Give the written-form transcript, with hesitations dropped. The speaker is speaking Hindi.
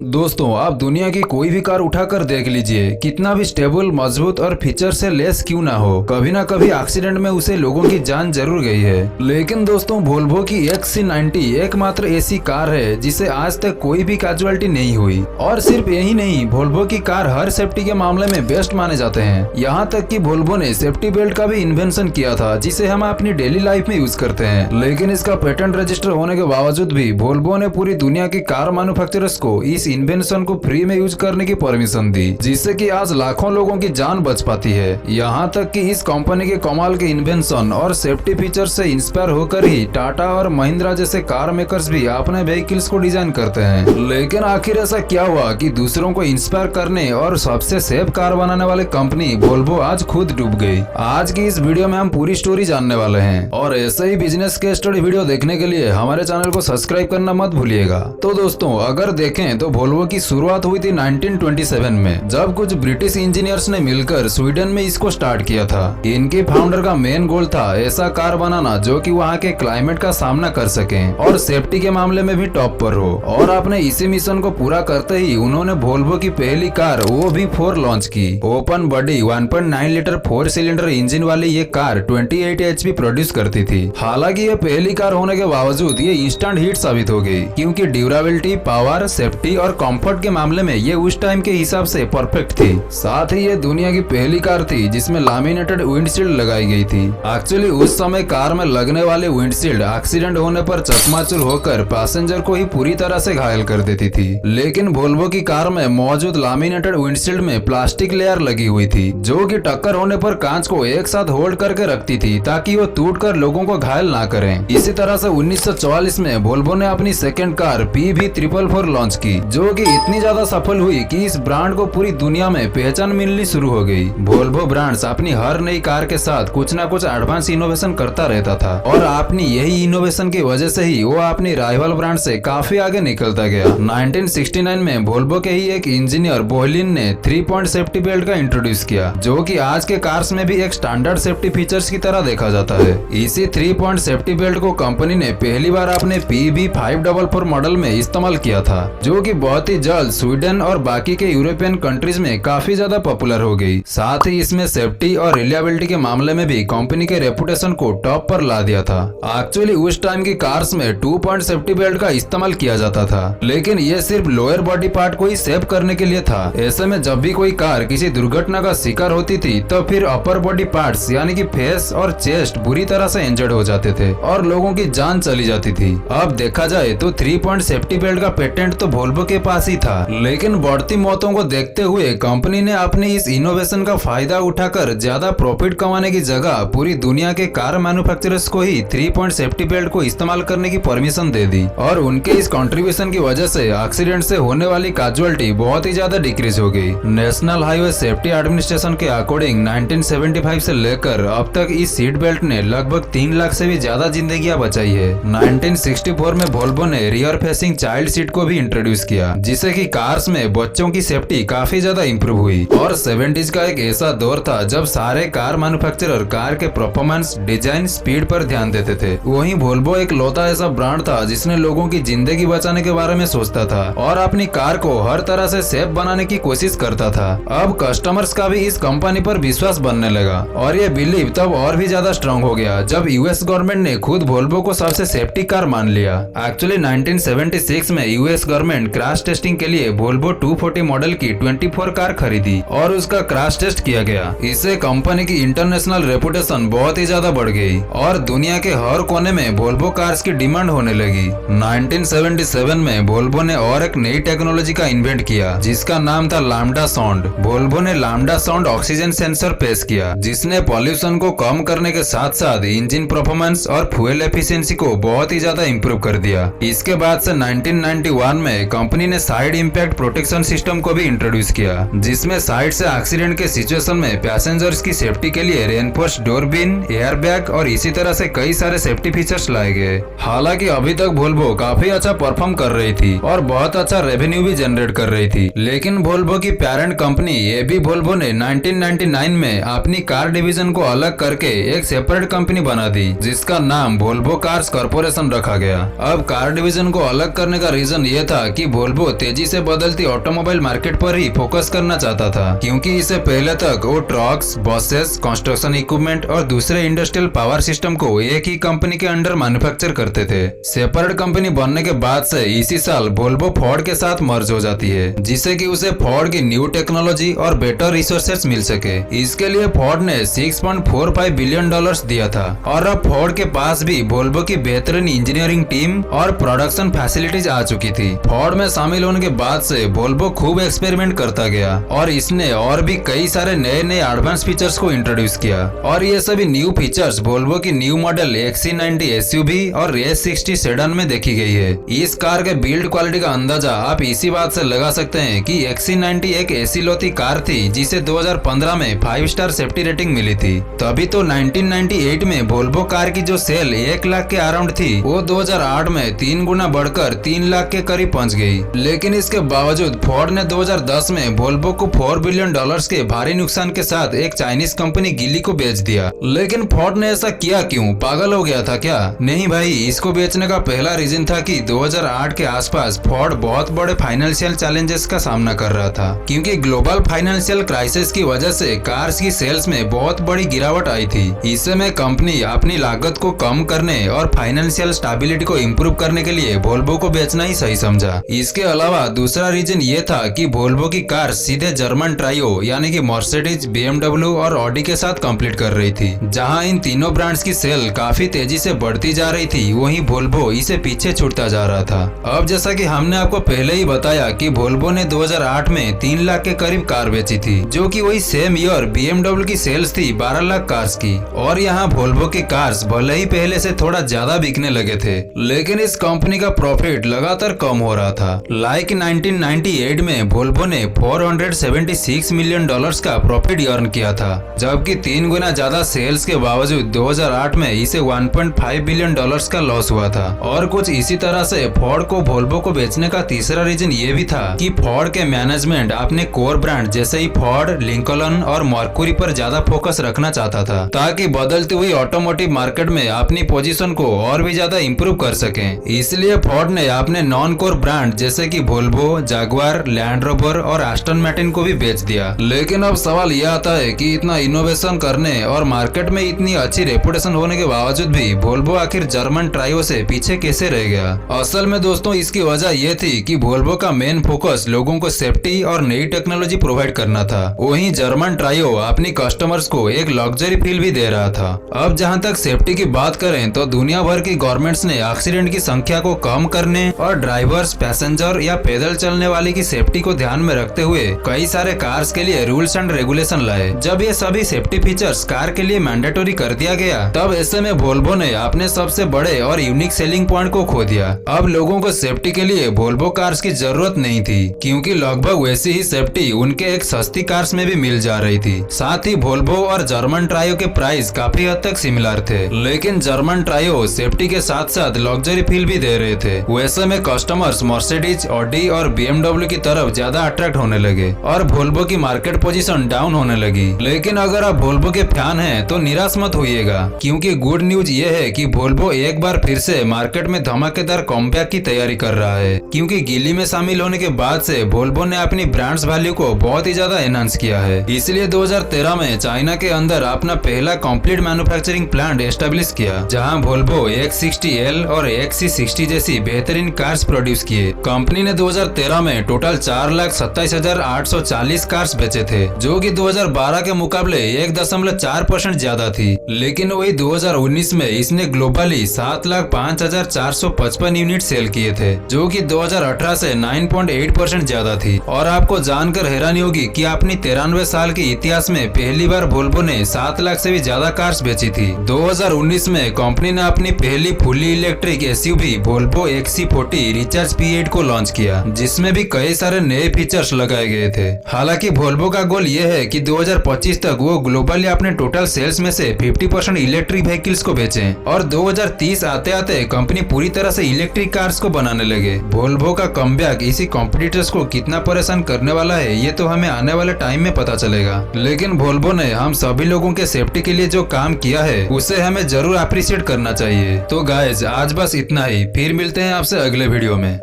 दोस्तों, आप दुनिया की कोई भी कार उठाकर देख लीजिए, कितना भी स्टेबल, मजबूत और फीचर से लेस क्यों ना हो, कभी ना कभी एक्सीडेंट में उसे लोगों की जान जरूर गई है। लेकिन दोस्तों, वोल्वो की XC90 एकमात्र ऐसी कार है जिसे आज तक कोई भी कैजुअलिटी नहीं हुई। और सिर्फ यही नहीं, वोल्वो की कार हर सेफ्टी के मामले में बेस्ट माने जाते हैं। यहाँ तक कि वोल्वो ने सेफ्टी बेल्ट का भी इन्वेंशन किया था, जिसे हम अपनी डेली लाइफ में यूज करते हैं। लेकिन इसका पेटेंट रजिस्टर होने के बावजूद भी वोल्वो ने पूरी दुनिया की कार मैन्युफैक्चरर्स को इस इन्वेंशन को फ्री में यूज करने की परमिशन दी, जिससे कि आज लाखों लोगों की जान बच पाती है। यहाँ तक कि इस कंपनी के कमाल के इन्वेंशन और सेफ्टी फीचर से इंस्पायर होकर ही टाटा और महिंद्रा जैसे कार मेकर्स भी अपने व्हीकल्स को डिजाइन करते हैं। लेकिन आखिर ऐसा क्या हुआ कि दूसरों को इंस्पायर करने और सबसे सेफ कार बनाने वाले कंपनी वोल्वो आज खुद डूब गई। आज की इस वीडियो में हम पूरी स्टोरी जानने वाले हैं, और ऐसे ही बिजनेस के स्टडी वीडियो देखने के लिए हमारे चैनल को सब्सक्राइब करना मत भूलिएगा। तो दोस्तों, अगर देखें तो वोल्वो की शुरुआत हुई थी 1927 में, जब कुछ ब्रिटिश इंजीनियर्स ने मिलकर स्वीडन में इसको स्टार्ट किया था। इनके फाउंडर का मेन गोल था ऐसा कार बनाना जो कि वहाँ के क्लाइमेट का सामना कर सके और सेफ्टी के मामले में भी टॉप पर हो। और अपने इसी मिशन को पूरा करते ही उन्होंने वोल्वो की पहली कार OV4 लॉन्च की। Open body 1.9 litre 4 cylinder engine वाली ये कार 28 HP प्रोड्यूस करती थी। हालांकि ये पहली कार होने के बावजूद ये इंस्टेंट हिट साबित हो गई, क्योंकि ड्यूरेबिलिटी, पावर, सेफ्टी और कंफर्ट के मामले में ये उस टाइम के हिसाब से परफेक्ट थी। साथ ही ये दुनिया की पहली कार थी जिसमें लैमिनेटेड विंडशील्ड लगाई गई थी। एक्चुअली उस समय कार में लगने वाले विंडशील्ड एक्सीडेंट होने पर चकमाचूर होकर पैसेंजर को ही पूरी तरह से घायल कर देती थी। लेकिन वोल्वो की कार में मौजूद लैमिनेटेड विंडशील्ड में प्लास्टिक लेयर लगी हुई थी, जो कि टक्कर होने पर कांच को एक साथ होल्ड करके रखती थी ताकि वो टूटकर लोगों को घायल ना करें। इसी तरह से 1944 में वोल्वो ने अपनी सेकंड कार PV444 लॉन्च की, जो कि इतनी ज्यादा सफल हुई कि इस ब्रांड को पूरी दुनिया में पहचान मिलनी शुरू हो गई। वोल्वो ब्रांड्स अपनी हर नई कार के साथ कुछ न कुछ एडवांस इनोवेशन करता रहता था, और अपनी यही इनोवेशन की वजह से ही वो अपनी राइवल ब्रांड से काफी आगे निकलता गया। 1969 में वोल्वो के ही एक इंजीनियर बोहलिन ने 3 पॉइंट सेफ्टी बेल्ट का इंट्रोड्यूस किया, जो कि आज के कार्स में भी एक स्टैंडर्ड सेफ्टी फीचर्स की तरह देखा जाता है। इसी 3 पॉइंट सेफ्टी बेल्ट को कंपनी ने पहली बार अपने PV544 मॉडल में इस्तेमाल किया था, जो कि बहुत ही जल्द स्वीडन और बाकी के यूरोपियन कंट्रीज में काफी ज्यादा पॉपुलर हो गई। साथ ही इसमें सेफ्टी और रिलायबिलिटी के मामले में भी कंपनी के रेपुटेशन को टॉप पर ला दिया था। एक्चुअली उस टाइम की कार्स में 2 पॉइंट सेफ्टी बेल्ट का इस्तेमाल किया जाता था, लेकिन ये सिर्फ लोअर बॉडी पार्ट को ही सेव करने के लिए था। ऐसे में जब भी कोई कार किसी दुर्घटना का शिकार होती थी, तो फिर अपर बॉडी पार्ट्स यानी कि फेस और चेस्ट बुरी तरह से इंजर्ड हो जाते थे और लोगों की जान चली जाती थी। अब देखा जाए तो 3 पॉइंट सेफ्टी बेल्ट का पेटेंट तो वोल्वो के पास ही था, लेकिन बढ़ती मौतों को देखते हुए कंपनी ने अपने इस इनोवेशन का फायदा उठाकर ज्यादा प्रॉफिट कमाने की जगह पूरी दुनिया के कार मैन्युफैक्चरर्स को ही 3 पॉइंट सेफ्टी बेल्ट को इस्तेमाल करने की परमिशन दे दी। और उनके इस कंट्रीब्यूशन की वजह से एक्सीडेंट से होने वाली कैजुअलिटी बहुत ही ज्यादा डिक्रीज हो गई। नेशनल हाईवे सेफ्टी एडमिनिस्ट्रेशन के अकॉर्डिंग 1975 से लेकर अब तक इस सीट बेल्ट ने लगभग 3 लाख से भी ज्यादा जिंदगियां बचाई है। 1964 में वोल्वो ने रियर फेसिंग चाइल्ड सीट को भी इंट्रोड्यूस किया, जिससे कि कार्स में बच्चों की सेफ्टी काफी ज्यादा इंप्रूव हुई। और 70s का एक ऐसा दौर था जब सारे कार मैन्युफैक्चरर कार के परफॉर्मेंस, डिजाइन, स्पीड पर ध्यान देते थे। वहीं वोल्वो एक लौता ऐसा ब्रांड था जिसने लोगों की जिंदगी बचाने के बारे में सोचता था और अपनी कार को हर तरह से सेफ बनाने की कोशिश करता था। अब कस्टमर्स का भी इस कंपनी पर विश्वास बनने लगा, और ये बिलीव तब और भी ज्यादा स्ट्रॉन्ग हो गया जब US गवर्नमेंट ने खुद वोल्वो को सबसे सेफ्टी कार मान लिया। एक्चुअली 1976 में US गवर्नमेंट क्रैश टेस्टिंग के लिए वोल्वो 240 मॉडल की 24 कार खरीदी और उसका क्रैश टेस्ट किया गया। इससे कंपनी की इंटरनेशनल रेपुटेशन बहुत ही ज्यादा बढ़ गई और दुनिया के हर कोने में वोल्वो कार्स की डिमांड होने लगी। 1977 में वोल्वो ने और एक नई टेक्नोलॉजी का इन्वेंट किया, जिसका नाम था लैम्डा साउंड। वोल्वो ने लैम्डा साउंड ऑक्सीजन सेंसर पेश किया, जिसने पॉल्यूशन को कम करने के साथ साथ इंजन परफॉर्मेंस और फ्यूल एफिशिएंसी को बहुत ही ज्यादा इंप्रूव कर दिया। इसके बाद से 1991 में कंपनी ने साइड इंपैक्ट प्रोटेक्शन सिस्टम को भी इंट्रोड्यूस किया, जिसमें साइड से एक्सीडेंट के सिचुएशन में पैसेंजर्स की सेफ्टी के लिए रेनफोर्स डोर बिन, एयर बैग और इसी तरह से कई सारे सेफ्टी फीचर्स लाए गए। हालांकि अभी तक वोल्वो काफी अच्छा परफॉर्म कर रही थी और बहुत अच्छा रेवेन्यू भी जनरेट कर रही थी, लेकिन वोल्वो की पेरेंट कंपनी एबी वोल्वो ने 1999 में अपनी कार डिवीजन को अलग करके एक सेपरेट कंपनी बना दी, जिसका नाम वोल्वो कार्स कॉर्पोरेशन रखा गया। अब कार डिवीजन को अलग करने का रीजन ये था कि वोल्वो तेजी से बदलती ऑटोमोबाइल मार्केट पर ही फोकस करना चाहता था, क्योंकि इससे पहले तक वो ट्रक्स, बसेस, कंस्ट्रक्शन इक्विपमेंट और दूसरे इंडस्ट्रियल पावर सिस्टम को एक ही कंपनी के अंडर मैन्युफैक्चर करते थे। सेपरेट कंपनी बनने के बाद से इसी साल वोल्वो फोर्ड के साथ मर्ज हो जाती है, जिससे कि उसे फोर्ड की न्यू टेक्नोलॉजी और बेटर रिसोर्सेस मिल सके। इसके लिए फोर्ड ने $6.45 बिलियन दिया था और अब फोर्ड के पास भी वोल्वो की बेहतरीन इंजीनियरिंग टीम और प्रोडक्शन फैसिलिटीज आ चुकी थी। फोर्ड में शामिल होने के बाद से वोल्वो खूब एक्सपेरिमेंट करता गया और इसने और भी कई सारे नए नए एडवांस फीचर्स को इंट्रोड्यूस किया और ये सभी न्यू फीचर्स वोल्वो की न्यू मॉडल XC90 SUV और S60 सेडान में देखी गई है। इस कार के बिल्ड क्वालिटी का अंदाजा आप इसी बात से लगा सकते हैं कि XC90 एक ऐसी लौती कार थी जिसे 2015 में 5 स्टार सेफ्टी रेटिंग मिली थी। तभी तो 1998 में वोल्वो कार की जो सेल 1 लाख के अराउंड थी, वो 2008 में 3 गुना बढ़कर 3 लाख के करीब पहुंच गई। लेकिन इसके बावजूद फोर्ड ने 2010 में वोल्वो को $4 बिलियन के भारी नुकसान के साथ एक चाइनीज कंपनी गिली को बेच दिया। लेकिन फोर्ड ने ऐसा किया क्यों? पागल हो गया था क्या? नहीं भाई, इसको बेचने का पहला रीजन था कि 2008 के आसपास फोर्ड बहुत बड़े फाइनेंशियल चैलेंजेस का सामना कर रहा था, क्योंकि ग्लोबल फाइनेंशियल क्राइसिस की वजह से कार्स की सेल्स में बहुत बड़ी गिरावट आई थी। इस समय कंपनी अपनी लागत को कम करने और फाइनेंशियल स्टेबिलिटी को इम्प्रूव करने के लिए वोल्वो को बेचना ही सही समझा। इसके अलावा दूसरा रीजन ये था कि वोल्वो की कार सीधे जर्मन ट्रायो यानी कि मर्सिडीज, BMW और ऑडी के साथ कंपीट कर रही थी। जहां इन तीनों ब्रांड्स की सेल काफी तेजी से बढ़ती जा रही थी, वहीं वोल्वो इसे पीछे छूटता जा रहा था। अब जैसा कि हमने आपको पहले ही बताया कि वोल्वो ने 2008 में 3 लाख के करीब कार बेची थी, जो कि वही सेम ईयर BMW की सेल्स थी 12 लाख कार्स की। और यहाँ वोल्वो की कार्स भले ही पहले से थोड़ा ज्यादा बिकने लगे थे, लेकिन इस कंपनी का प्रॉफिट लगातार कम हो रहा था। 1998 में वोल्वो ने $476 मिलियन का प्रॉफिट अर्न किया था, जबकि 3 गुना ज्यादा सेल्स के बावजूद 2008 में इसे $1.5 बिलियन का लॉस हुआ था। और कुछ इसी तरह से फोर्ड को वोल्वो को बेचने का तीसरा रीजन ये भी था कि फोर्ड के मैनेजमेंट अपने कोर ब्रांड जैसे ही फोर्ड, लिंकन और मर्क्यूरी पर ज्यादा फोकस रखना चाहता था, ताकि बदलती हुई ऑटोमोटिव मार्केट में अपनी पोजीशन को और भी ज्यादा इंप्रूव कर सके। इसलिए फोर्ड ने अपने नॉन कोर ब्रांड जैसे कि वोल्वो, जागुआर, लैंड रोवर और एस्टन मार्टिन को भी बेच दिया। लेकिन अब सवाल यह आता है कि इतना इनोवेशन करने और मार्केट में इतनी अच्छी रेपुटेशन होने के बावजूद भी वोल्वो आखिर जर्मन ट्रायो से पीछे कैसे रह गया? असल में दोस्तों, इसकी वजह यह थी कि वोल्वो का मेन फोकस लोगों को सेफ्टी और नई टेक्नोलॉजी प्रोवाइड करना था, वहीं जर्मन ट्रायो अपनी कस्टमर्स को एक लग्जरी फील भी दे रहा था। अब जहां तक सेफ्टी की बात करें तो दुनिया भर की गवर्नमेंट्स ने एक्सीडेंट की संख्या को कम करने और ड्राइवर्स, पैसेंजर या पैदल चलने वाले की सेफ्टी को ध्यान में रखते हुए कई सारे कार्स के लिए रूल्स एंड रेगुलेशन लाए। जब ये सभी सेफ्टी फीचर्स कार के लिए मैंडेटरी कर दिया गया, तब ऐसे में वोल्वो ने अपने सबसे बड़े और यूनिक सेलिंग पॉइंट को खो दिया। अब लोगों को सेफ्टी के लिए वोल्वो कार्स की जरूरत नहीं थी, क्योंकि लगभग वैसी ही सेफ्टी उनके एक सस्ती कार्स में भी मिल जा रही थी। साथ ही वोल्वो और जर्मन ट्रायो के प्राइस काफी हद तक सिमिलर थे, लेकिन जर्मन ट्रायो सेफ्टी के साथ साथ लग्जरी फील भी दे रहे थे। वैसे में कस्टमर्स मर्सिडीज, ऑडी और BMW की तरफ ज्यादा अट्रैक्ट होने लगे और वोल्वो की मार्केट पोजीशन डाउन होने लगी। लेकिन अगर आप वोल्वो के फैन हैं तो निराश मत होइएगा, क्योंकि गुड न्यूज ये है कि वोल्वो एक बार फिर से मार्केट में धमाकेदार कमबैक की तैयारी कर रहा है, क्योंकि गिली में शामिल होने के बाद से वोल्वो ने अपनी ब्रांड्स वैल्यू को बहुत ही ज्यादा एनहांस किया है। इसलिए 2013 में चाइना के अंदर अपना पहला कंप्लीट मैन्युफैक्चरिंग प्लांट एस्टेब्लिश किया, जहां वोल्वो X60L और XC60 जैसी बेहतरीन कार्स प्रोड्यूस किए। कंपनी ने 2013 में टोटल 4,27,840 कार्स बेचे थे, जो कि 2012 के मुकाबले 1.4% ज्यादा थी। लेकिन वही 2019 में इसने ग्लोबली 7,05,455 यूनिट सेल किए थे, जो कि 2018 से 9.8% ज्यादा थी। और आपको जानकर हैरानी होगी कि अपनी 93 साल के इतिहास में पहली बार वोल्वो ने 7 लाख से भी ज्यादा कार्स बेची थी। 2019 में कंपनी ने अपनी पहली fully electric SUV Volvo XC40 recharge P8 को लॉन्च किया, जिसमें भी कई सारे नए फीचर्स लगाए गए थे। हालांकि वोल्वो का गोल यह है कि 2025 तक वो ग्लोबली अपने टोटल सेल्स में से 50% इलेक्ट्रिक व्हीकल्स को बेचें और 2030 आते आते कंपनी पूरी तरह से इलेक्ट्रिक कार्स को बनाने लगे। वोल्वो का कमबैक इसी कॉम्पिटिटर्स को कितना परेशान करने वाला है, ये तो हमें आने वाले टाइम में पता चलेगा। लेकिन वोल्वो ने हम सभी लोगों के सेफ्टी के लिए जो काम किया है, उसे हमें जरूर अप्रिशिएट करना चाहिए। तो गाइस, आज बस इतना ही, फिर मिलते हैं आपसे अगले वीडियो में।